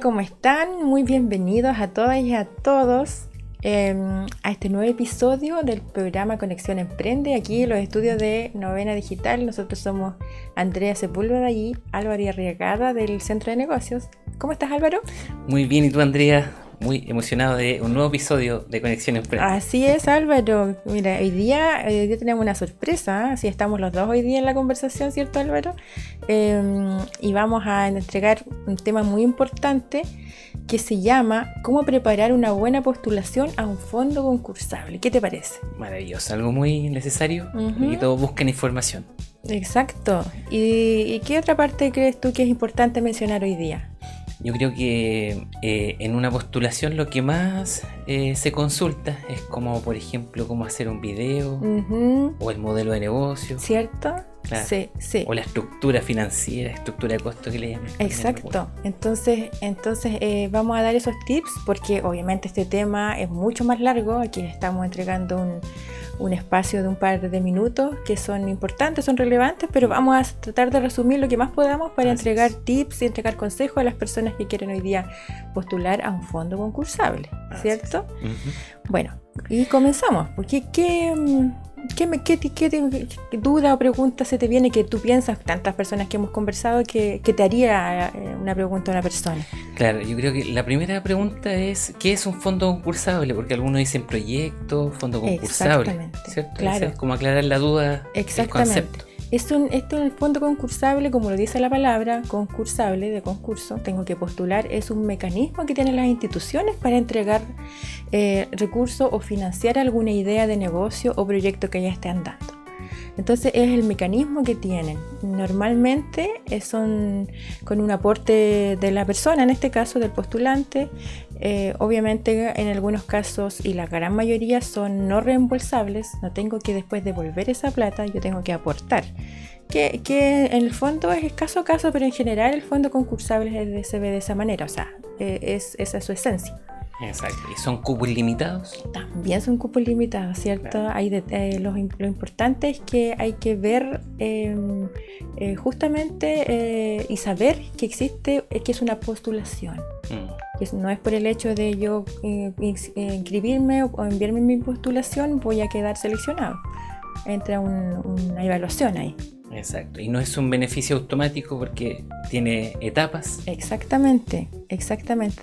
¿Cómo están? Muy bienvenidos a todas y a todos a este nuevo episodio del programa Conexión Emprende, aquí en los estudios de Novena Digital. Nosotros somos Andrea Sepúlveda y Álvaro Arriagada del Centro de Negocios. ¿Cómo estás, Álvaro? Muy bien, ¿y tú, Andrea? Muy emocionado de un nuevo episodio de Conexión Emprende. Así es, Álvaro. Mira, hoy día tenemos una sorpresa, ¿eh? Así estamos los dos hoy día en la conversación, ¿cierto, Álvaro? Y vamos a entregar un tema muy importante que se llama ¿Cómo preparar una buena postulación a un fondo concursable? ¿Qué te parece? Maravilloso, algo muy necesario y todos buscan información. Exacto. ¿Y qué otra parte crees tú que es importante mencionar hoy día? Yo creo que en una postulación lo que más se consulta es como, por ejemplo, cómo hacer un video o el modelo de negocio. ¿Cierto? Claro. Sí. O la estructura financiera, estructura de costo que le llaman. Exacto. Entonces vamos a dar esos tips porque obviamente este tema es mucho más largo. Aquí estamos entregando un espacio de un par de minutos que son importantes, son relevantes, pero vamos a tratar de resumir lo que más podamos para entregar tips y entregar consejos a las personas que quieren hoy día postular a un fondo concursable, ¿cierto? Bueno, y comenzamos. Porque ¿qué duda o pregunta se te viene que tú piensas, tantas personas que hemos conversado, que te haría una pregunta a una persona? Claro, yo creo que la primera pregunta es ¿qué es un fondo concursable? Porque algunos dicen proyecto, fondo concursable. Exactamente, ¿cierto? claro. Es como aclarar la duda del concepto. Esto es un fondo concursable, como lo dice la palabra, concursable, de concurso, tengo que postular, es un mecanismo que tienen las instituciones para entregar recursos o financiar alguna idea de negocio o proyecto que ya estén dando. Entonces es el mecanismo que tienen. Normalmente son con un aporte de la persona, en este caso del postulante. Obviamente en algunos casos y la gran mayoría son no reembolsables. No tengo que después devolver esa plata, yo tengo que aportar. Que en el fondo es caso a caso, pero en general el fondo concursable se ve de esa manera. O sea, esa es su esencia. Exacto. ¿Y son cupos limitados? También son cupos limitados, ¿cierto? Claro. Lo importante es que hay que ver justamente y saber que existe, que es una postulación. Que no es por el hecho de yo inscribirme o enviarme mi postulación voy a quedar seleccionado. Entra una evaluación ahí. Exacto, y no es un beneficio automático porque tiene etapas. Exactamente,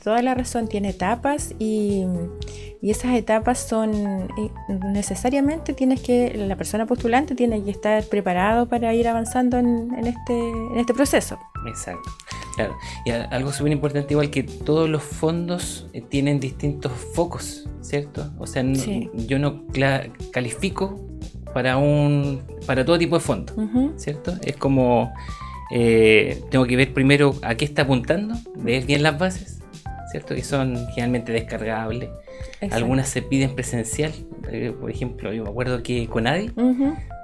toda la razón, tiene etapas y esas etapas son necesariamente la persona postulante tiene que estar preparado para ir avanzando en este proceso. Exacto, claro, y algo súper importante igual que todos los fondos tienen distintos focos, ¿cierto? O sea, sí. Yo no califico para todo tipo de fondo, ¿cierto? Es como tengo que ver primero a qué está apuntando, ver bien las bases, ¿cierto? Que son generalmente descargables. Exacto. Algunas se piden presencial, por ejemplo, yo me acuerdo que Conadi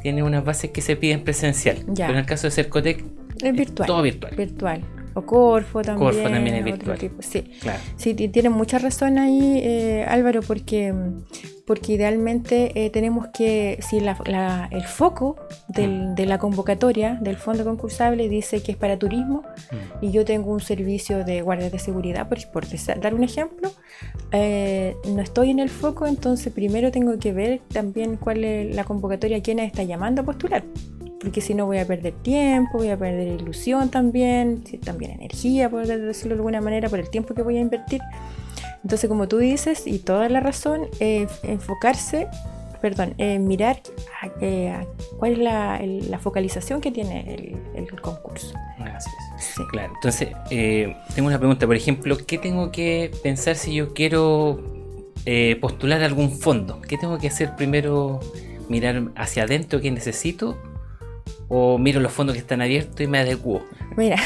tiene unas bases que se piden presencial, pero en el caso de Cercotec es virtual. Todo virtual. O Corfo también. Corfo también es virtual. Sí, claro. Sí, tienen mucha razón ahí, Álvaro, porque idealmente tenemos que, si el foco de la convocatoria del fondo concursable dice que es para turismo y yo tengo un servicio de guardias de seguridad, por dar un ejemplo, no estoy en el foco, entonces primero tengo que ver también cuál es la convocatoria, quién está llamando a postular. Porque si no voy a perder tiempo, voy a perder ilusión también energía, por decirlo de alguna manera, por el tiempo que voy a invertir. Entonces, como tú dices, y toda la razón, mirar cuál es la focalización que tiene el concurso. Así es. Sí. Claro, entonces, tengo una pregunta, por ejemplo, ¿qué tengo que pensar si yo quiero postular algún fondo? ¿Qué tengo que hacer primero? ¿Mirar hacia adentro qué necesito? ¿O miro los fondos que están abiertos y me adecuo? Mira,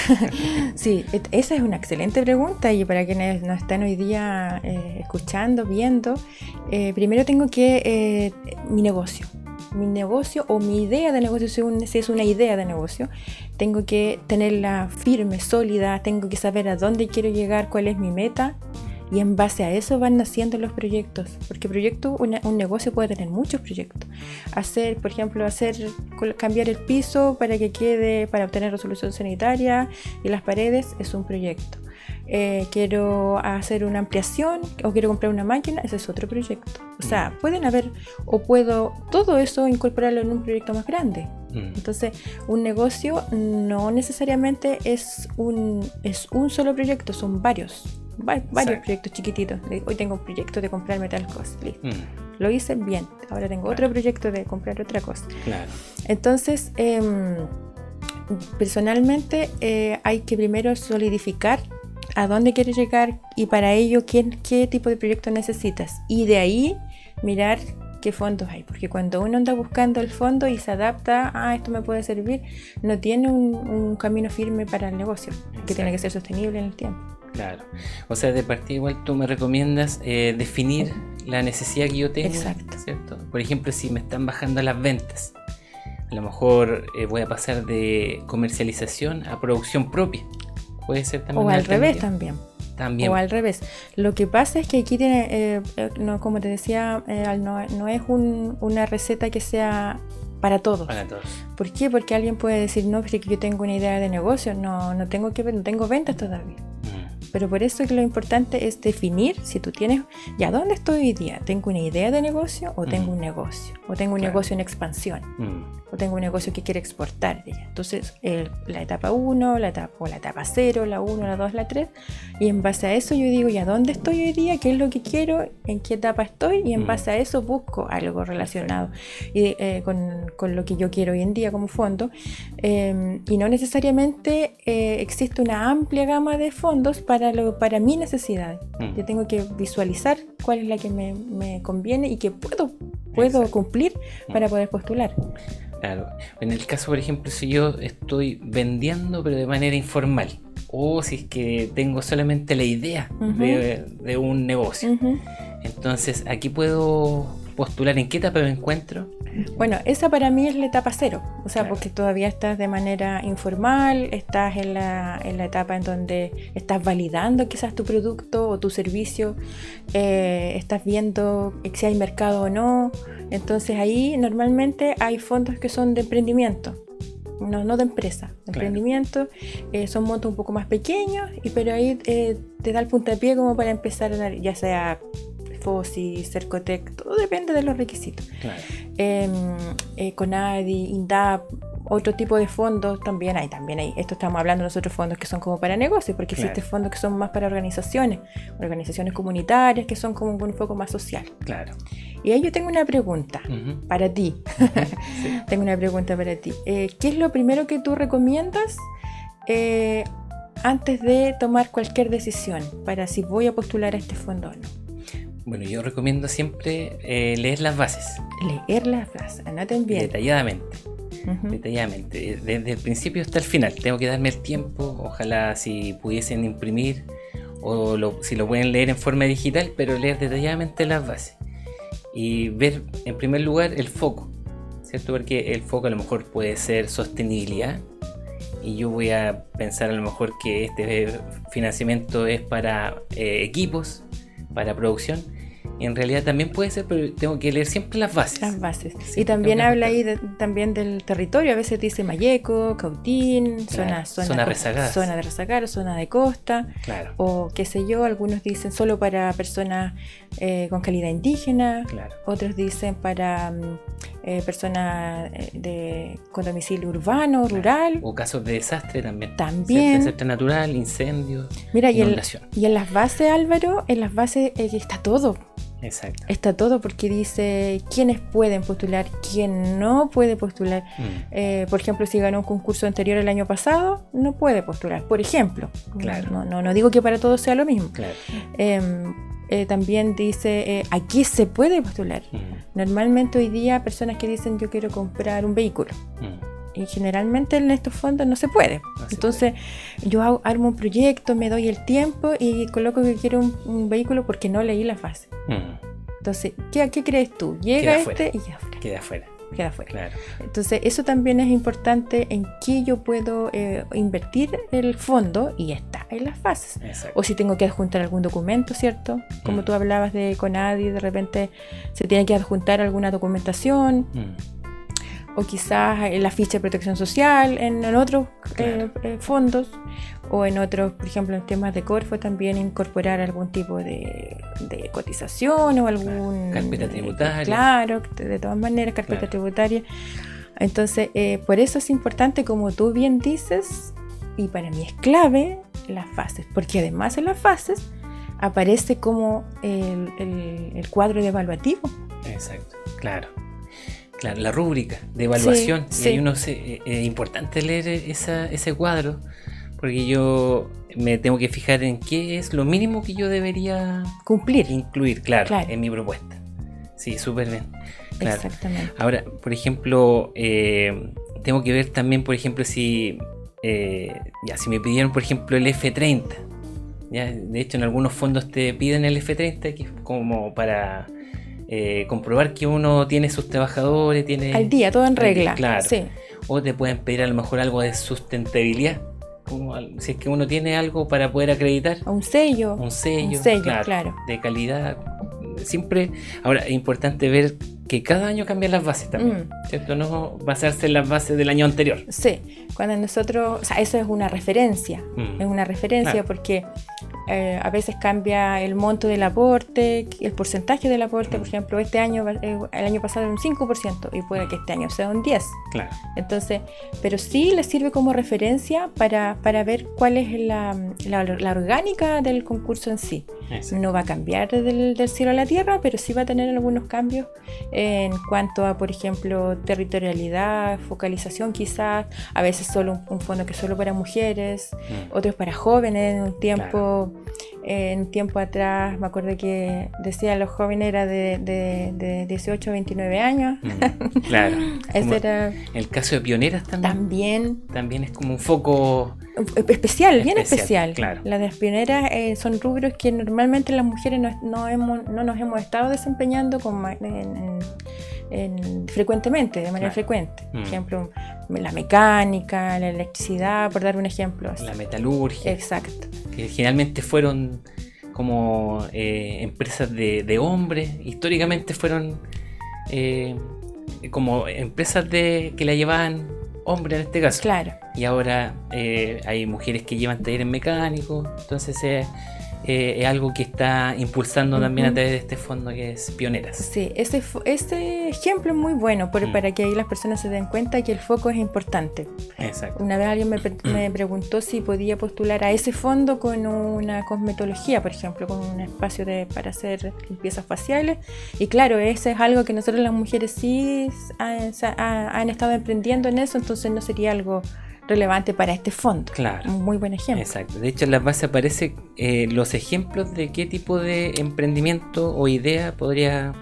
sí, esa es una excelente pregunta y para quienes nos están hoy día escuchando, viendo, primero tengo que mi negocio o mi idea de negocio, si es una idea de negocio, tengo que tenerla firme, sólida, tengo que saber a dónde quiero llegar, cuál es mi meta. Y en base a eso van naciendo los proyectos, porque un negocio puede tener muchos proyectos. Por ejemplo, cambiar el piso para que quede, para obtener resolución sanitaria y las paredes es un proyecto. quiero hacer una ampliación o quiero comprar una máquina, ese es otro proyecto. O sea, pueden haber, o puedo todo eso incorporarlo en un proyecto más grande. Entonces, un negocio no necesariamente es un solo proyecto, son varios proyectos chiquititos. Hoy tengo un proyecto de comprarme tal cosa, listo. Lo hice bien, ahora tengo otro proyecto de comprar otra cosa. Claro. Entonces, personalmente hay que primero solidificar a dónde quieres llegar y para ello qué tipo de proyecto necesitas. Y de ahí mirar qué fondos hay, porque cuando uno anda buscando el fondo y se adapta, esto me puede servir, no tiene un camino firme para el negocio, que tiene que ser sostenible en el tiempo. Claro, o sea, de partida igual tú me recomiendas definir la necesidad que yo tengo. Exacto. ¿Cierto? Por ejemplo, si me están bajando las ventas, a lo mejor voy a pasar de comercialización a producción propia. Puede ser también. O al revés también. También. O al revés. Lo que pasa es que aquí tiene, no, como te decía, no es una receta que sea para todos. Para todos. ¿Por qué? Porque alguien puede decir, no, pero es que yo tengo una idea de negocio, no tengo ventas todavía. Pero por eso que lo importante es definir si tú tienes, ya, ¿dónde estoy hoy día? ¿Tengo una idea de negocio o tengo un negocio? ¿O tengo un negocio en expansión? ¿O tengo un negocio que quiere exportar? Entonces, la etapa 1, la etapa 0, la 1, la 2, la 3. Y en base a eso yo digo, ya, ¿dónde estoy hoy día? ¿Qué es lo que quiero? ¿En qué etapa estoy? Y en base a eso busco algo relacionado con lo que yo quiero hoy en día como fondo. Y no necesariamente existe una amplia gama de fondos para mi necesidad. Yo tengo que visualizar cuál es la que me conviene y que puedo cumplir para poder postular. Claro. En el caso, por ejemplo, si yo estoy vendiendo pero de manera informal, o si es que tengo solamente la idea de un negocio, entonces aquí puedo postular. ¿En qué etapa me encuentro? Bueno, esa para mí es la etapa 0, o sea, porque todavía estás de manera informal, estás en la etapa en donde estás validando quizás tu producto o tu servicio, estás viendo si hay mercado o no. Entonces ahí normalmente hay fondos que son de emprendimiento, no de empresa, de emprendimiento, son montos un poco más pequeños, pero ahí te da el puntapié como para empezar, ya sea FOSI, Cercotec, todo depende de los requisitos. Claro. CONADI, INDAP, otro tipo de fondos también hay. Esto estamos hablando de los otros fondos que son como para negocios, porque existen fondos que son más para organizaciones comunitarias, que son como un foco más social. Claro. Y ahí yo tengo una pregunta para ti. Sí. Tengo una pregunta para ti. ¿Qué es lo primero que tú recomiendas antes de tomar cualquier decisión para si voy a postular a este fondo o no? Bueno, yo recomiendo siempre leer las bases. Leer las bases, anoten bien. Detalladamente. Desde el principio hasta el final. Tengo que darme el tiempo. Ojalá si pudiesen imprimir o si lo pueden leer en forma digital, pero leer detalladamente las bases. Y ver en primer lugar el foco, ¿cierto? Porque el foco a lo mejor puede ser sostenibilidad. Y yo voy a pensar a lo mejor que este financiamiento es para equipos, para producción. En realidad también puede ser, pero tengo que leer siempre las bases. Las bases. Y también habla ahí también del territorio. A veces dice Malleco, Cautín, claro. zona rezagada. Zona de rezagar, zona de costa. Claro. O qué sé yo, algunos dicen solo para personas con calidad indígena. Claro. Otros dicen para personas con domicilio urbano, rural. O casos de desastre también. También. Desastre natural, incendios, mira, inundación. Y en las bases, Álvaro, está todo. Exacto. Está todo porque dice quiénes pueden postular, quién no puede postular. Por ejemplo, si ganó un concurso anterior el año pasado, no puede postular. Por ejemplo, claro. No digo que para todos sea lo mismo. Claro. También dice a qué se puede postular. Normalmente hoy día personas que dicen yo quiero comprar un vehículo. Y generalmente en estos fondos no se puede. Entonces yo armo un proyecto, me doy el tiempo y coloco que quiero un vehículo porque no leí las bases. Entonces, ¿qué crees tú? Llega y queda afuera. Claro. Entonces eso también es importante en qué yo puedo invertir el fondo y está en las bases. Exacto. O si tengo que adjuntar algún documento, ¿cierto? Como tú hablabas de CONADI, de repente se tiene que adjuntar alguna documentación. o quizás en la ficha de protección social en otros fondos, o en otros, por ejemplo, en temas de Corfo también incorporar algún tipo de cotización o algún... Carpeta tributaria. Claro, de todas maneras, carpeta tributaria. Entonces, por eso es importante, como tú bien dices, y para mí es clave, las fases, porque además en las fases aparece como el cuadro de evaluativo. Exacto, claro, la rúbrica de evaluación. Sí, y sí. ahí uno es importante leer ese cuadro, porque yo me tengo que fijar en qué es lo mínimo que yo debería incluir, claro. En mi propuesta. Sí, súper bien. Claro. Exactamente. Ahora, por ejemplo, tengo que ver también, por ejemplo, si me pidieron, por ejemplo, el F30. ¿Ya? De hecho, en algunos fondos te piden el F30, que es como para comprobar que uno tiene sus trabajadores, tiene al día, todo en regla. Claro. Sí. O te pueden pedir a lo mejor algo de sustentabilidad, como si es que uno tiene algo para poder acreditar. Un sello, claro, de calidad. Siempre, ahora es importante ver que cada año cambian las bases también, ¿cierto? No basarse en las bases del año anterior. Sí, cuando nosotros, o sea, eso es una referencia, claro. Porque a veces cambia el monto del aporte, el porcentaje del aporte. Por ejemplo, este año, el año pasado era un 5% y puede que este año sea un 10%. Claro. Entonces, pero sí les sirve como referencia para ver cuál es la orgánica del concurso en sí. Exacto. No va a cambiar del cielo a la tierra, pero sí va a tener algunos cambios en cuanto a, por ejemplo, territorialidad, focalización quizás, a veces solo un fondo que es solo para mujeres, otros para jóvenes. En un tiempo atrás me acuerdo que decía los jóvenes era de 18 a 29 años. Claro. Ese era el caso de pioneras también es como un foco especial, bien especial. Claro. Las de las pioneras son rubros que normalmente las mujeres no nos hemos estado desempeñando frecuentemente, de manera frecuente. Por ejemplo, la mecánica, la electricidad, por dar un ejemplo. La metalurgia. Exacto. Que generalmente fueron como empresas de hombres. Históricamente fueron como empresas que la llevaban hombres en este caso. Claro. Y ahora hay mujeres que llevan talleres mecánicos. Entonces es algo que está impulsando también a través de este fondo que es Pioneras. Sí, ese ejemplo es muy bueno para que ahí las personas se den cuenta que el foco es importante. Exacto. Una vez alguien me preguntó si podía postular a ese fondo con una cosmetología, por ejemplo, con un espacio para hacer limpiezas faciales. Y claro, eso es algo que nosotros las mujeres sí han estado emprendiendo en eso, entonces no sería algo relevante para este fondo. Claro. Un muy buen ejemplo. Exacto. De hecho, en las bases aparecen los ejemplos de qué tipo de emprendimiento o idea podría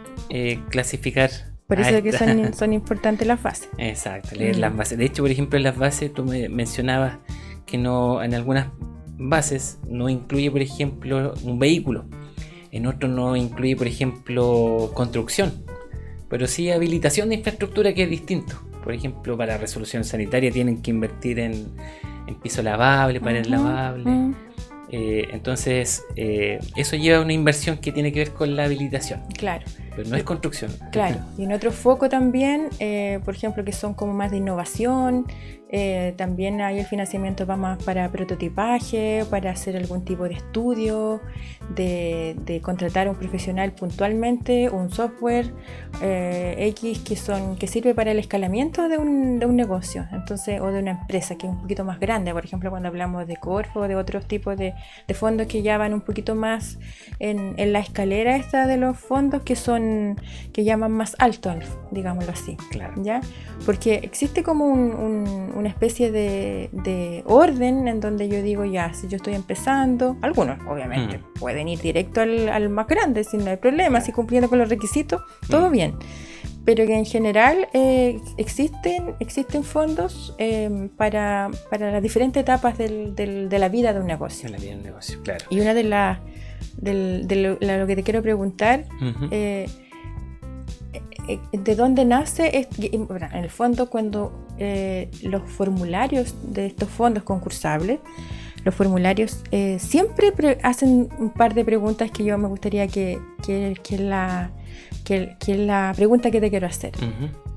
clasificar. Por eso es que son importantes las bases. Exacto, leer las bases. De hecho, por ejemplo, en las bases tú me mencionabas que no, en algunas bases no incluye, por ejemplo, un vehículo. En otros no incluye, por ejemplo, construcción. Pero sí habilitación de infraestructura, que es distinto. Por ejemplo, para resolución sanitaria tienen que invertir en piso lavable, pared lavable. Entonces, eso lleva a una inversión que tiene que ver con la habilitación. Claro. Pero no es construcción. Claro. Y en otro foco también, por ejemplo, que son como más de innovación. También hay el financiamiento va más para prototipaje, para hacer algún tipo de estudio, de contratar a un profesional puntualmente, un software X que sirve para el escalamiento de un negocio, entonces, o de una empresa que es un poquito más grande. Por ejemplo, cuando hablamos de Corfo o de otros tipos de fondos que ya van un poquito más en la escalera esta de los fondos que llaman más alto, digámoslo así. Claro. ¿Ya? Porque existe como una especie de orden en donde yo digo, ya, si yo estoy empezando, algunos obviamente pueden ir directo al más grande sin no hay problema, si cumpliendo con los requisitos, todo bien. Pero que en general existen fondos para las diferentes etapas de la vida de un negocio. De la vida de un negocio, claro. Y una de lo que te quiero preguntar, ¿de dónde nace? En el fondo, cuando los formularios de estos fondos concursables, los formularios siempre hacen un par de preguntas que yo me gustaría que la pregunta que te quiero hacer.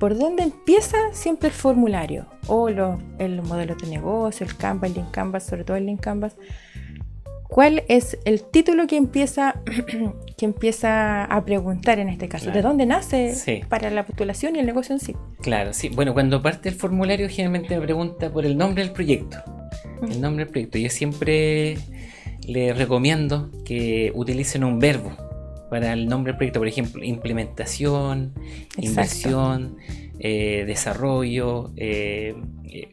¿por dónde empieza siempre el formulario? O el modelo de negocio, el Canvas, el Lean Canvas, sobre todo el Lean Canvas. ¿Cuál es el título que empieza a preguntar en este caso? Claro. ¿De dónde nace Sí. para la postulación y el negocio en sí? Claro, sí. Bueno, cuando parte el formulario generalmente me pregunta por el nombre del proyecto. El nombre del proyecto. Yo siempre le recomiendo que utilicen un verbo para el nombre del proyecto. Por ejemplo, implementación, Exacto. inversión, desarrollo.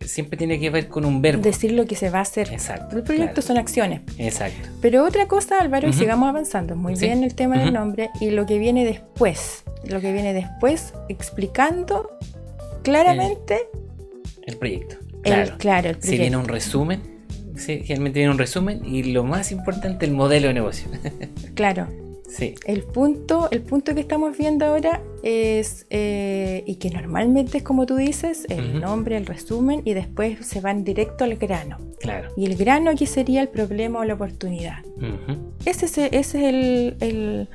Siempre tiene que ver con un verbo. Decir lo que se va a hacer. Exacto. El proyecto Claro. son acciones. Exacto. Pero otra cosa, Álvaro, y Ujú. sigamos avanzando. Muy Sí. bien el tema del Ujú. nombre y lo que viene después. Lo que viene después, explicando claramente El proyecto. el Si viene proyecto. un resumen, sí, generalmente viene un resumen y lo más importante, el modelo de negocio. Claro. Sí. El punto que estamos viendo ahora es, y que normalmente es como tú dices, el Ujú. nombre, el resumen, y después se van directo al grano. Claro. Y el grano aquí sería el problema o la oportunidad. Ujú. Ese es el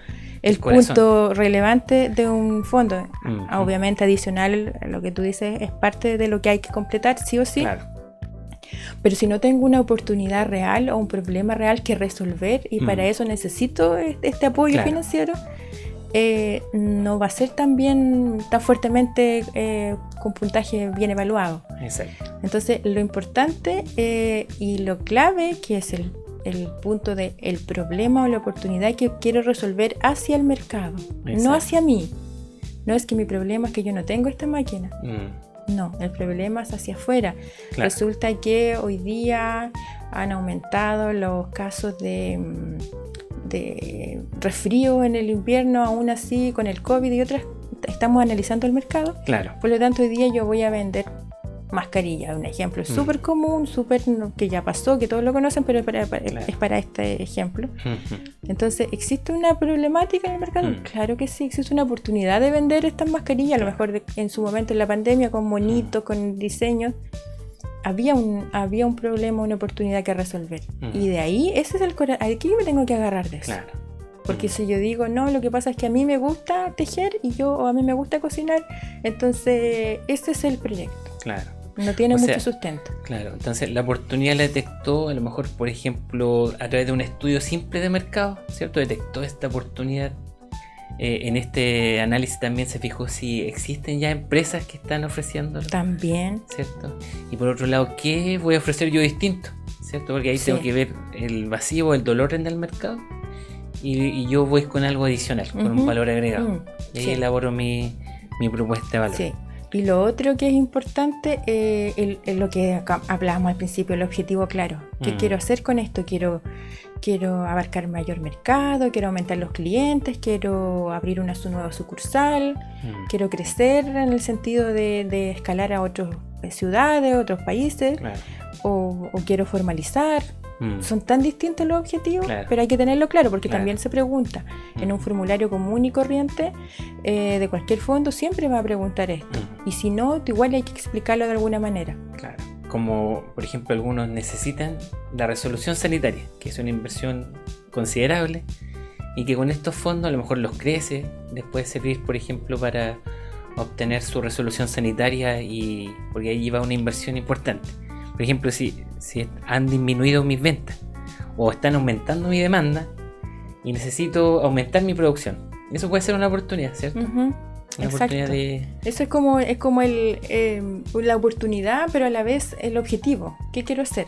corazón. punto relevante de un fondo. Ujú. Obviamente adicional, lo que tú dices es parte de lo que hay que completar, sí o sí. Claro. Pero si no tengo una oportunidad real o un problema real que resolver y para Mm. eso necesito este apoyo Claro. financiero, no va a ser tan fuertemente con puntaje bien evaluado. Exacto. Entonces lo importante y lo clave, que es el punto de el problema o la oportunidad que quiero resolver hacia el mercado, Exacto. no hacia mí. No es que mi problema es que yo no tengo esta máquina. Mm. No, el problema es hacia afuera. Claro. Resulta que hoy día han aumentado los casos de resfrío en el invierno, aún así con el COVID y otras. Estamos analizando el mercado. Claro. Por lo tanto, hoy día yo voy a vender mascarillas. Un ejemplo súper común, que ya pasó, que todos lo conocen, pero Claro. es para este ejemplo. Ujú. Entonces, ¿existe una problemática en el mercado? Claro que sí, existe una oportunidad de vender estas mascarillas, a lo mejor en su momento en la pandemia, con monitos, con diseños. Había un problema, una oportunidad que resolver. Y de ahí, ese es el corazón. Aquí me tengo que agarrar de eso. Claro. Porque si yo digo, no, lo que pasa es que a mí me gusta tejer o a mí me gusta cocinar, entonces ese es el proyecto. Claro. No tiene O mucho sea, sustento. Claro. Entonces la oportunidad la detectó, a lo mejor, por ejemplo, a través de un estudio simple de mercado, ¿cierto? Detectó esta oportunidad. En este análisis también se fijó si existen ya empresas que están ofreciéndolo, También. ¿cierto? Y por otro lado, ¿qué voy a ofrecer yo distinto? ¿Cierto? Porque ahí Sí. tengo que ver el vacío, el dolor en el mercado y yo voy con algo adicional, con un Ujú. valor agregado. Y ahí Sí. elaboro mi propuesta de valor. Sí. Y lo otro que es importante, lo que hablábamos al principio, el objetivo claro. ¿Qué quiero hacer con esto? Quiero abarcar mayor mercado, quiero aumentar los clientes, quiero abrir una nueva sucursal, quiero crecer en el sentido de escalar a otras ciudades, otros países, Claro. o quiero formalizar. Son tan distintos los objetivos, Claro. pero hay que tenerlo claro porque Claro. también se pregunta en un formulario común y corriente de cualquier fondo, siempre va a preguntar esto. Y si no, igual hay que explicarlo de alguna manera. Claro. Como, por ejemplo, algunos necesitan la resolución sanitaria, que es una inversión considerable y que con estos fondos a lo mejor los crece, les puede servir, por ejemplo, para obtener su resolución sanitaria porque ahí lleva una inversión importante. Por ejemplo, si han disminuido mis ventas o están aumentando mi demanda y necesito aumentar mi producción, eso puede ser una oportunidad, ¿cierto? Ujú. Una Exacto. oportunidad de... Eso es como la oportunidad, pero a la vez el objetivo. ¿Qué quiero hacer?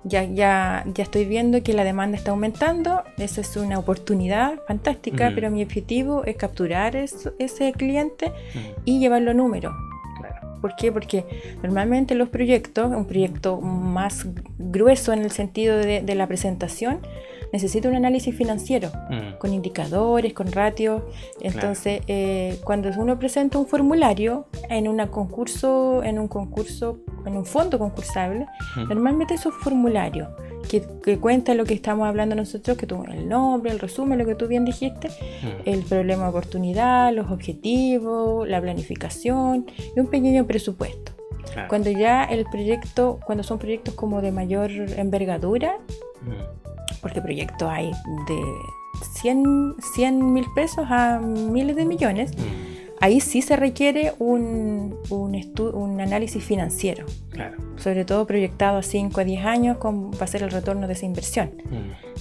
Ya estoy viendo que la demanda está aumentando. Esa es una oportunidad fantástica, pero mi objetivo es capturar ese cliente y llevarlo a número. Claro. ¿Por qué? Porque normalmente los proyectos, un proyecto más grueso en el sentido de la presentación, necesita un análisis financiero, con indicadores, con ratios. Entonces, cuando uno presenta un formulario en un fondo concursable, normalmente esos formularios que cuenta lo que estamos hablando nosotros, el nombre, el resumen, lo que tú bien dijiste, el problema de oportunidad, los objetivos, la planificación y un pequeño presupuesto. Claro. Cuando son proyectos como de mayor envergadura, porque proyectos hay de 100.000 pesos a miles de millones, ahí sí se requiere un análisis financiero. Claro. Sobre todo proyectado a 5 a 10 años, cómo va a ser el retorno de esa inversión.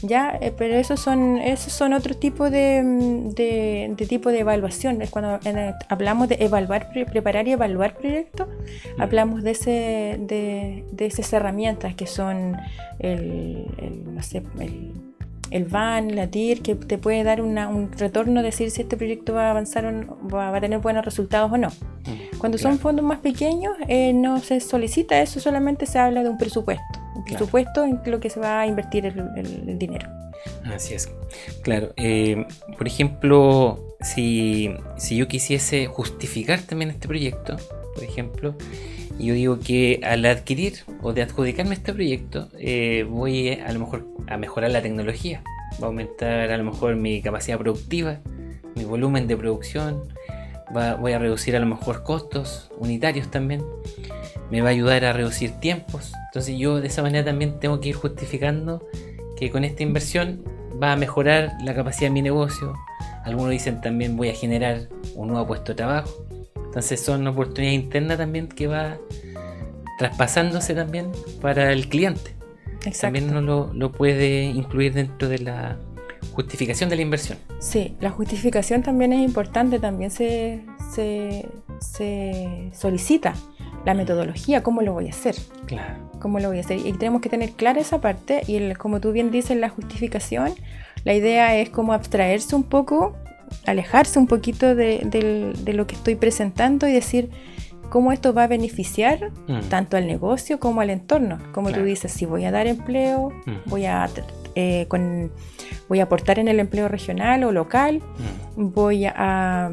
Ya, pero esos son otro tipo de tipo de evaluación. Es cuando hablamos de preparar y evaluar proyectos, hablamos de esas herramientas que son el VAN, la TIR, que te puede dar un retorno, decir si este proyecto va a avanzar o no, va a tener buenos resultados o no. Cuando son fondos más pequeños, no se solicita eso, solamente se habla de un presupuesto. Un presupuesto en lo que se va a invertir el dinero. Así es. Claro. Por ejemplo, si yo quisiese justificar también este proyecto, por ejemplo, yo digo que al adquirir o de adjudicarme este proyecto, voy a lo mejor a mejorar la tecnología, va a aumentar a lo mejor mi capacidad productiva, mi volumen de producción, voy a reducir a lo mejor costos unitarios también, me va a ayudar a reducir tiempos. Entonces yo de esa manera también tengo que ir justificando que con esta inversión va a mejorar la capacidad de mi negocio. Algunos dicen también voy a generar un nuevo puesto de trabajo. Entonces son oportunidades internas también que va traspasándose también para el cliente. Exacto. También uno lo puede incluir dentro de la justificación de la inversión. Sí, la justificación también es importante, también se solicita la metodología, cómo lo voy a hacer. Claro. Cómo lo voy a hacer. Y tenemos que tener clara esa parte, y como tú bien dices, la justificación, la idea es como abstraerse un poco, alejarse un poquito de lo que estoy presentando y decir cómo esto va a beneficiar tanto al negocio como al entorno. Como tú dices, si voy a dar empleo, voy a aportar en el empleo regional o local, voy a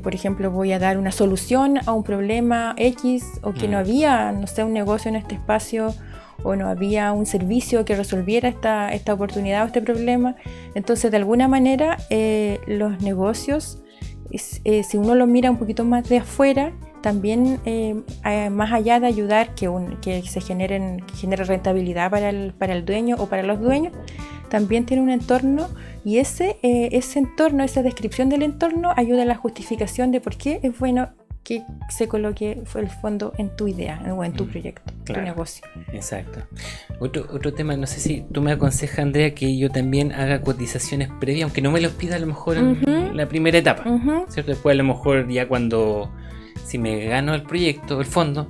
por ejemplo, voy a dar una solución a un problema X, o que no había, no sé, un negocio en este espacio, o no había un servicio que resolviera esta oportunidad o este problema. Entonces, de alguna manera, los negocios, si uno lo mira un poquito más de afuera, también más allá de ayudar que se genere rentabilidad para el dueño o para los dueños, también tiene un entorno, y ese entorno, esa descripción del entorno ayuda a la justificación de por qué es bueno que se coloque el fondo en tu idea o en tu proyecto, tu negocio. Exacto. Otro tema, no sé si tú me aconsejas, Andrea, que yo también haga cotizaciones previas, aunque no me los pida a lo mejor en la primera etapa, ¿cierto? Después a lo mejor ya si me gano el proyecto, el fondo,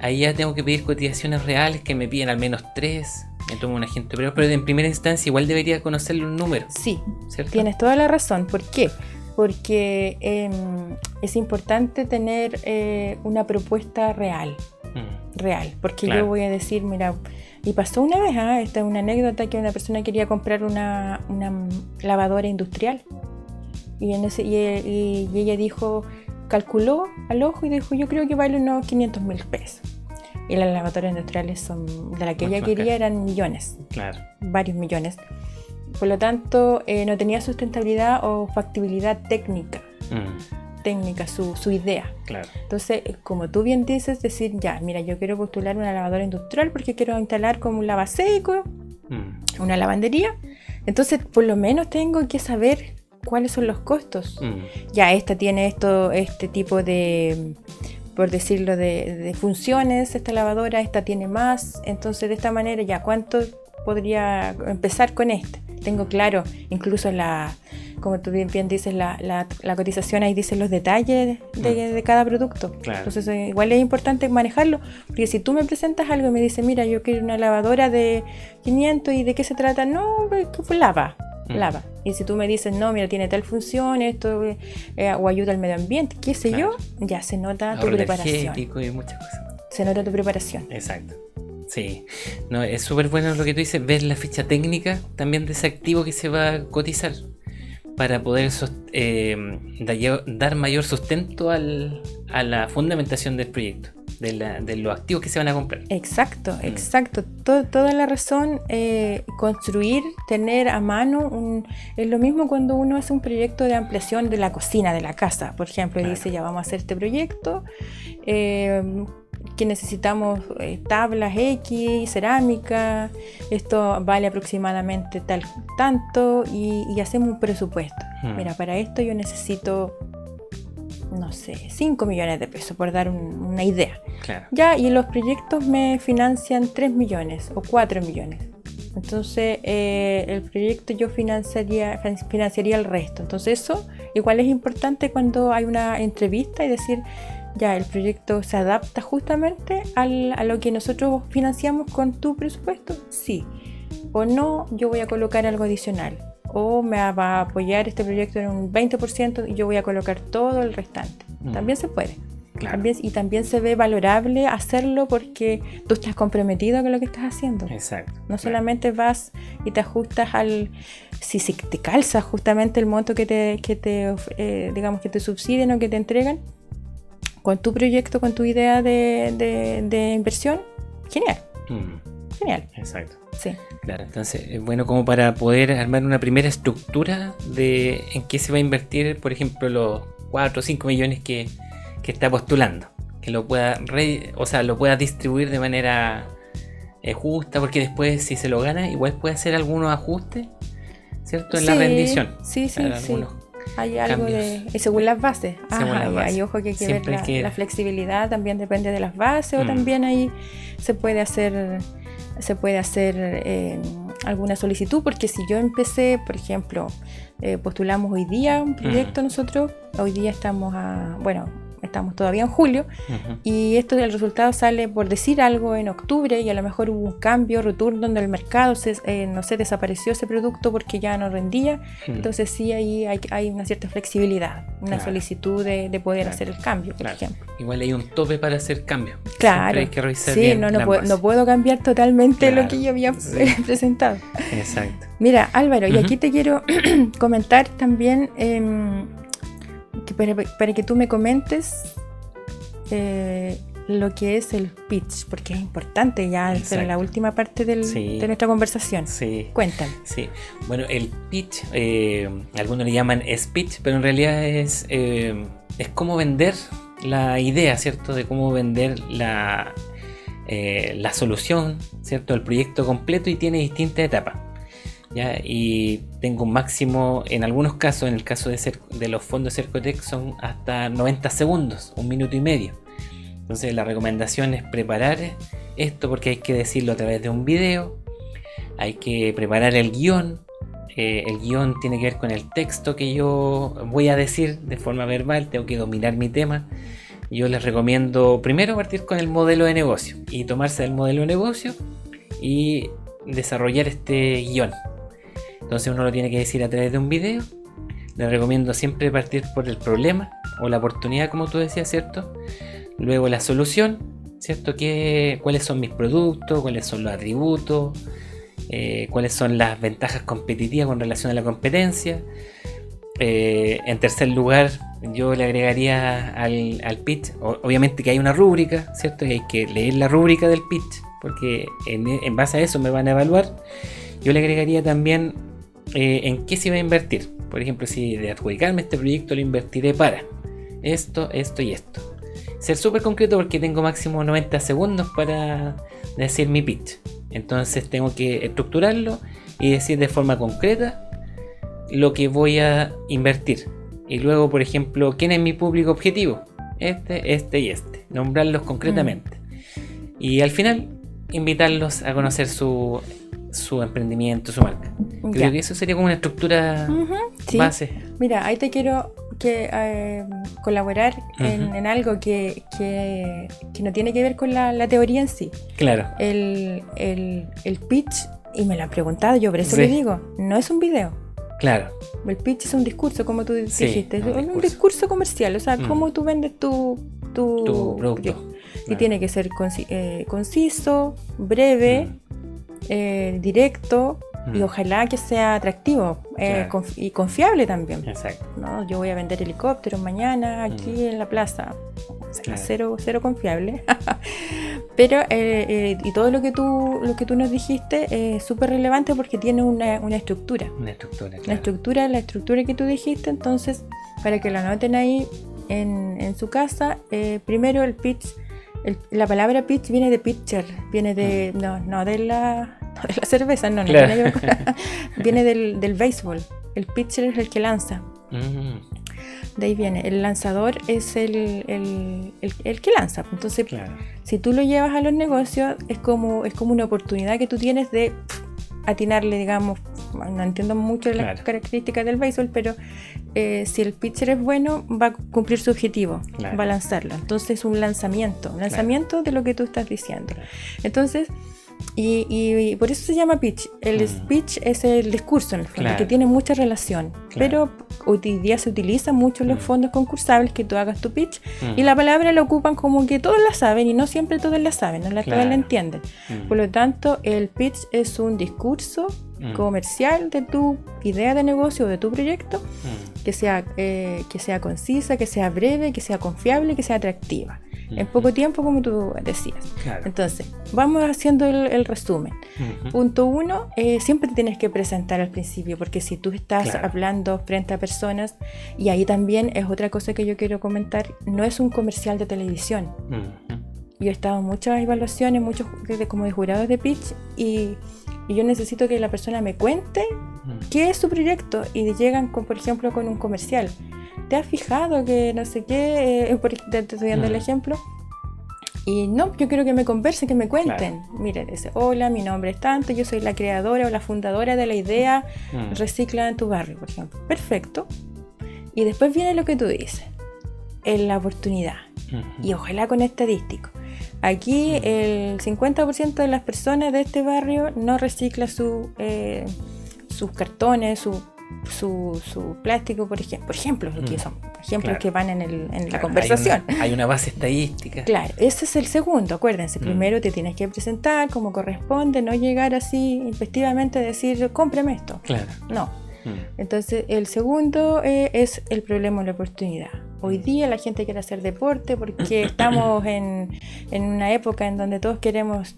ahí ya tengo que pedir cotizaciones reales, que me piden al menos 3, me tomo un agente, pero en primera instancia igual debería conocer los números. Sí, ¿cierto? Tienes toda la razón. ¿Por qué? Porque es importante tener una propuesta real, porque yo voy a decir, mira, y pasó una vez, esta es una anécdota, que una persona quería comprar una lavadora industrial, y ella dijo, calculó al ojo y dijo, yo creo que vale unos 500,000 pesos. Y las lavadoras industriales de la que ella quería eran millones, varios millones. Por lo tanto, no tenía sustentabilidad o factibilidad técnica su idea. Claro. Entonces, como tú bien dices, decir, ya, mira, yo quiero postular una lavadora industrial porque quiero instalar como un lavaseco, una lavandería. Entonces, por lo menos tengo que saber cuáles son los costos. Ya, esta tiene este tipo de, por decirlo, de funciones, esta lavadora, esta tiene más. Entonces, de esta manera, ya, ¿cuánto podría empezar con este? Tengo claro, incluso como tú bien dices, la cotización, ahí dicen los detalles de cada producto. Claro. Entonces igual es importante manejarlo, porque si tú me presentas algo y me dices, mira, yo quiero una lavadora de 500, ¿y de qué se trata? No, lava. Y si tú me dices, no, mira, tiene tal función, esto o ayuda al medio ambiente, qué sé yo, ya se nota tu preparación. Y muchas cosas. Se nota tu preparación. Exacto. Sí, no, es súper bueno lo que tú dices, ver la ficha técnica también de ese activo que se va a cotizar, para poder dar mayor sustento a la fundamentación del proyecto, de los activos que se van a comprar. Exacto. Toda la razón. Construir, tener a mano, es lo mismo cuando uno hace un proyecto de ampliación de la cocina de la casa, por ejemplo, y dice, ya vamos a hacer este proyecto, que necesitamos tablas X, cerámica, esto vale aproximadamente tanto, y hacemos un presupuesto. Mira, para esto yo necesito no sé, 5 millones de pesos, por dar una idea. Claro. Ya, y los proyectos me financian 3 millones o 4 millones. Entonces, el proyecto yo financiaría el resto. Entonces, eso igual es importante cuando hay una entrevista y decir, ya, el proyecto se adapta justamente a lo que nosotros financiamos con tu presupuesto. Sí. O no, yo voy a colocar algo adicional. O me va a apoyar este proyecto en un 20% y yo voy a colocar todo el restante. También se puede. Claro. También se ve valorable hacerlo porque tú estás comprometido con lo que estás haciendo. Exacto. No solamente vas y te ajustas si te calza justamente el monto que te subsiden o que te entregan con tu proyecto, con tu idea de inversión. Genial. Genial. Exacto. Sí. Claro, entonces es bueno como para poder armar una primera estructura de en qué se va a invertir, por ejemplo, los 4 o 5 millones que está postulando, que lo pueda lo pueda distribuir de manera justa, porque después si se lo gana igual puede hacer algunos ajustes, ¿cierto? En la rendición. Sí. Hay algo cambios. según las bases. Hay ojo que hay que ver la flexibilidad, también depende de las bases, o también ahí se puede hacer alguna solicitud, porque si yo empecé, por ejemplo, postulamos hoy día un proyecto nosotros, hoy día estamos todavía en julio, y el resultado sale, por decir algo, en octubre, y a lo mejor hubo un cambio rotundo en el mercado, desapareció ese producto porque ya no rendía. Entonces sí, ahí hay una cierta flexibilidad, una solicitud de poder hacer el cambio, por ejemplo. Igual hay un tope para hacer cambios. Claro, hay que revisar bien no puedo cambiar totalmente lo que yo había presentado. Exacto. Mira, Álvaro, y aquí te quiero comentar también para que tú me comentes lo que es el pitch, porque es importante ya en la última parte de nuestra conversación. Sí. Cuéntame. Sí. Bueno, el pitch, algunos le llaman speech, pero en realidad es cómo vender la idea, ¿cierto? De cómo vender la solución, ¿cierto? El proyecto completo, y tiene distintas etapas. ¿Ya? Y tengo un máximo, en algunos casos, en el caso de los fondos Cercotec, son hasta 90 segundos, 1 minuto y medio. Entonces la recomendación es preparar esto, porque hay que decirlo a través de un video, hay que preparar el guión. El guión tiene que ver con el texto que yo voy a decir de forma verbal, tengo que dominar mi tema. Yo les recomiendo primero partir con el modelo de negocio y tomarse el modelo de negocio y desarrollar este guión. Entonces uno lo tiene que decir a través de un video. Les recomiendo siempre partir por el problema o la oportunidad, como tú decías, ¿cierto? Luego la solución, ¿cierto? ¿Cuáles son mis productos? ¿Cuáles son los atributos? ¿Cuáles son las ventajas competitivas con relación a la competencia? En tercer lugar, yo le agregaría al pitch, obviamente que hay una rúbrica, ¿cierto? Y hay que leer la rúbrica del pitch, porque en base a eso me van a evaluar. Yo le agregaría también en qué se va a invertir. Por ejemplo, si de adjudicarme este proyecto lo invertiré para esto y esto. Ser súper concreto, porque tengo máximo 90 segundos para decir mi pitch. Entonces tengo que estructurarlo y decir de forma concreta lo que voy a invertir. Y luego, por ejemplo, ¿quién es mi público objetivo? Este y este. Nombrarlos concretamente. Y al final, invitarlos a conocer su emprendimiento, su marca. Creo que eso sería como una estructura base. Mira, ahí te quiero colaborar en algo que no tiene que ver con la teoría en sí. Claro. El pitch, y me lo han preguntado, yo por eso le digo, no es un video. Claro. El pitch es un discurso, como tú dijiste, es un discurso comercial, o sea, cómo tú vendes tu producto. Y tiene que ser conciso, breve, directo, y ojalá que sea atractivo, y confiable también. Exacto. ¿No? Yo voy a vender helicópteros mañana aquí en la plaza. O sea, Claro. cero confiable. Pero y todo lo que tú nos dijiste es súper relevante, porque tiene una estructura. Una estructura, claro. La estructura que tú dijiste. Entonces, para que lo anoten ahí en su casa, primero el pitch. La palabra pitch viene de pitcher, viene de no de la cerveza, no Claro. viene del béisbol. El pitcher es el que lanza. De ahí viene, el lanzador es el que lanza. Entonces, si tú lo llevas a los negocios, es como una oportunidad que tú tienes de atinarle, digamos, no entiendo mucho de las características del béisbol, pero si el pitcher es bueno, va a cumplir su objetivo, va a lanzarlo. Entonces es un lanzamiento de lo que tú estás diciendo. Entonces, y por eso se llama pitch. El speech es el discurso, en el fondo, que tiene mucha relación. Pero hoy día se utiliza mucho en los fondos concursables que tú hagas tu pitch, y la palabra la ocupan como que todos la saben, y no siempre todos la saben, todos la entienden. Por lo tanto, el pitch es un discurso comercial de tu idea de negocio o de tu proyecto, que sea concisa, que sea breve, que sea confiable, que sea atractiva. En poco tiempo, como tú decías. Entonces, vamos haciendo el resumen. Punto 1, siempre te tienes que presentar al principio, porque si tú estás hablando frente a personas, y ahí también es otra cosa que yo quiero comentar, no es un comercial de televisión. Yo he estado en muchas evaluaciones, como de jurados de pitch, y yo necesito que la persona me cuente qué es su proyecto, y llegan, por ejemplo, con un comercial. ¿Te has fijado que no sé qué? Te estoy dando el ejemplo. Y no, yo quiero que me conversen, que me cuenten. Mire, dice, hola, mi nombre es tanto, yo soy la creadora o la fundadora de la idea Recicla en tu barrio, por ejemplo. Perfecto. Y después viene lo que tú dices, en la oportunidad. Y ojalá con estadístico. Aquí el 50% de las personas de este barrio no recicla sus cartones, su plástico, por ejemplo, que son ejemplos que van en la conversación. Hay una base estadística. Claro, ese es el segundo, acuérdense. Primero te tienes que presentar como corresponde, no llegar así impestivamente a decir, cómprame esto. No. Entonces, el segundo es el problema o la oportunidad. Hoy día la gente quiere hacer deporte porque estamos en una época en donde todos queremos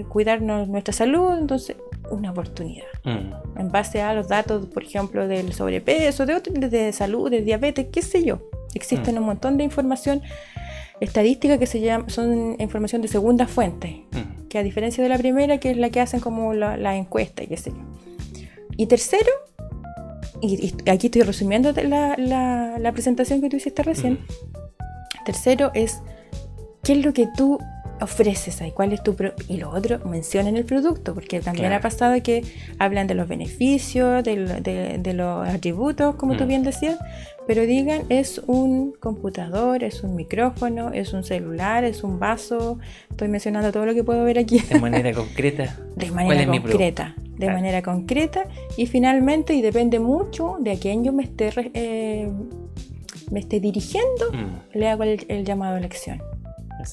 cuidarnos nuestra salud, entonces una oportunidad. En base a los datos, por ejemplo, del sobrepeso, de salud, de diabetes, qué sé yo. Existen un montón de información estadística que son información de segunda fuente, que a diferencia de la primera, que es la que hacen como la encuesta y qué sé yo. Y tercero, y aquí estoy resumiendo la presentación que tú hiciste recién. Tercero es, ¿qué es lo que tú ofreces ahí? ¿Cuál es y lo otro, mencionen el producto, porque también ha pasado que hablan de los beneficios, de los atributos, como tú bien decías, pero digan, es un computador, es un micrófono, es un celular, es un vaso. Estoy mencionando todo lo que puedo ver aquí. De manera concreta. De manera concreta. Y finalmente, y depende mucho de a quién yo me esté dirigiendo, le hago el llamado a elección.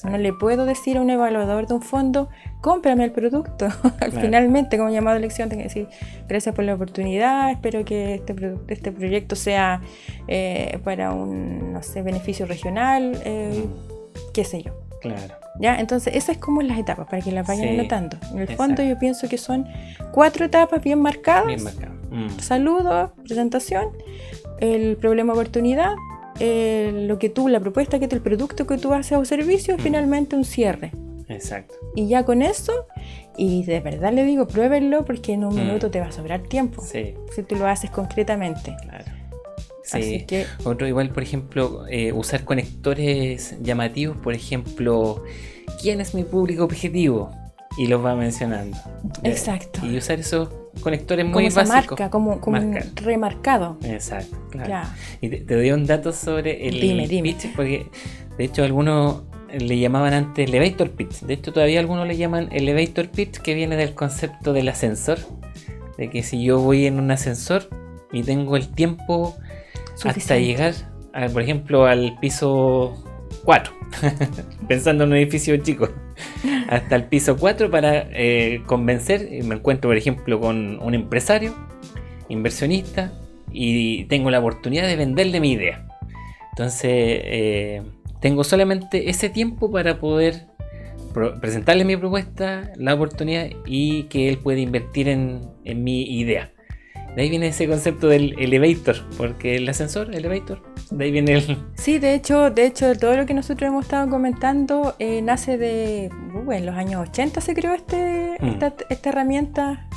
No le puedo decir a un evaluador de un fondo, cómprame el producto. Finalmente, como llamado a elección, tengo que decir, gracias por la oportunidad, espero que este proyecto sea para un, no sé, beneficio regional, qué sé yo. ¿Ya? Entonces, esas es como las etapas, para que las vayan anotando. En el fondo, yo pienso que son 4 etapas bien marcadas. Saludo, presentación, el problema oportunidad, la propuesta el producto que tú haces o servicio, finalmente un cierre. Exacto. Y ya con eso, y de verdad le digo, pruébenlo, porque en un minuto te va a sobrar tiempo si tú lo haces concretamente. Así que, otro igual, por ejemplo, usar conectores llamativos, por ejemplo, ¿quién es mi público objetivo? Y los va mencionando. Exacto. Y usar esos conectores como muy esa básicos. Como un remarcado. Exacto, claro. Y te doy un dato sobre el pitch, porque de hecho algunos le llamaban antes elevator pitch. De hecho todavía algunos le llaman elevator pitch, que viene del concepto del ascensor. De que si yo voy en un ascensor y tengo el tiempo hasta llegar, por ejemplo, al piso 4, pensando en un edificio chico, hasta el piso 4 para convencer, me encuentro por ejemplo con un empresario, inversionista, y tengo la oportunidad de venderle mi idea. Entonces tengo solamente ese tiempo para poder presentarle mi propuesta, la oportunidad, y que él pueda invertir en mi idea. De ahí viene ese concepto del elevator, porque el ascensor, elevator, De ahí viene el... Sí, de hecho, todo lo que nosotros hemos estado comentando nace de... en los años 80 se creó esta herramienta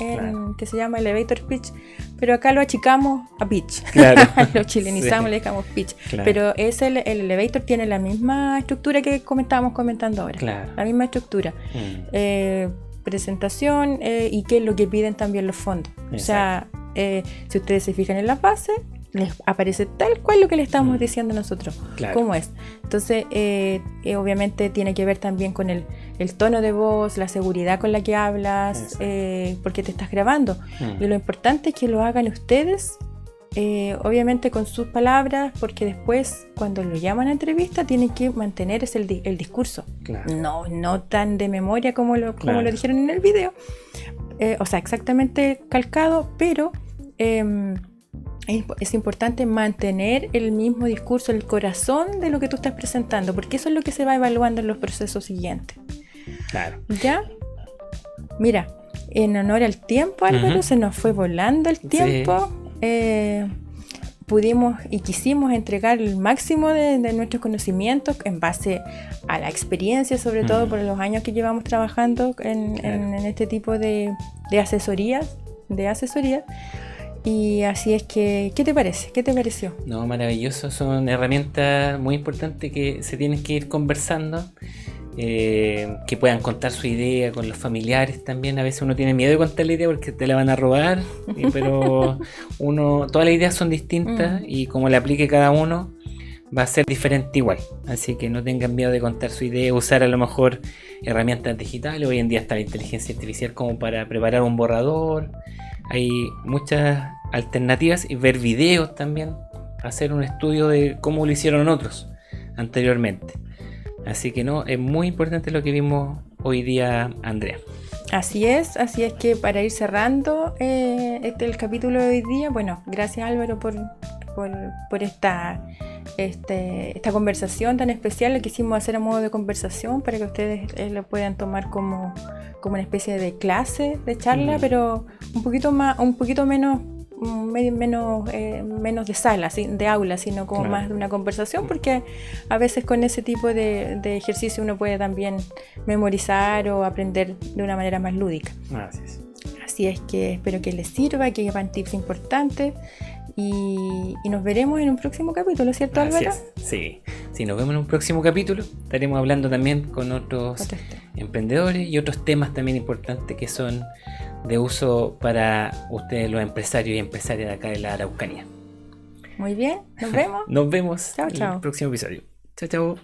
que se llama Elevator Pitch, pero acá lo achicamos a Pitch. Claro. Lo chilenizamos, le dejamos Pitch. Claro. Pero el Elevator tiene la misma estructura que estábamos comentando ahora. Claro. La misma estructura. Presentación y qué es lo que piden también los fondos. Exacto. O sea, si ustedes se fijan en la base, les aparece tal cual lo que le estamos diciendo nosotros. Claro. ¿Cómo es? Entonces, obviamente tiene que ver también con el tono de voz, la seguridad con la que hablas, porque te estás grabando. Y lo importante es que lo hagan ustedes, obviamente con sus palabras, porque después, cuando lo llaman a entrevista, tienen que mantener el discurso. Claro. No tan de memoria como lo dijeron en el video. O sea, exactamente calcado, pero... es importante mantener el mismo discurso, el corazón de lo que tú estás presentando, porque eso es lo que se va evaluando en los procesos siguientes. Claro. ¿Ya? Mira, en honor al tiempo, Álvaro, se nos fue volando el tiempo. Sí. Pudimos y quisimos entregar el máximo de nuestros conocimientos en base a la experiencia, sobre todo por los años que llevamos trabajando en este tipo de asesorías. Y así es que, ¿qué te parece? ¿Qué te pareció? No, maravilloso, son herramientas muy importantes que se tienen que ir conversando, que puedan contar su idea con los familiares también. A veces uno tiene miedo de contar la idea porque te la van a robar, pero todas las ideas son distintas y como la aplique cada uno va a ser diferente igual. Así que no tengan miedo de contar su idea, usar a lo mejor herramientas digitales. Hoy en día está la inteligencia artificial como para preparar un borrador. Hay muchas alternativas y ver videos también, hacer un estudio de cómo lo hicieron otros anteriormente. Así que es muy importante lo que vimos hoy día, Andrea. Así es que para ir cerrando el capítulo de hoy día, bueno, gracias Álvaro por esta conversación tan especial. Lo quisimos hacer a modo de conversación para que ustedes lo puedan tomar como una especie de clase, de charla, pero un poquito menos de sala, de aula, sino como más de una conversación, porque a veces con ese tipo de ejercicio uno puede también memorizar o aprender de una manera más lúdica. Así es que espero que les sirva, que llevan tips importantes y nos veremos en un próximo capítulo, ¿cierto, Álvaro? Sí, nos vemos en un próximo capítulo. Estaremos hablando también con otros emprendedores y otros temas también importantes que son de uso para ustedes, los empresarios y empresarias de acá de la Araucanía. Muy bien, nos vemos. Nos vemos chao. En el próximo episodio. Chao.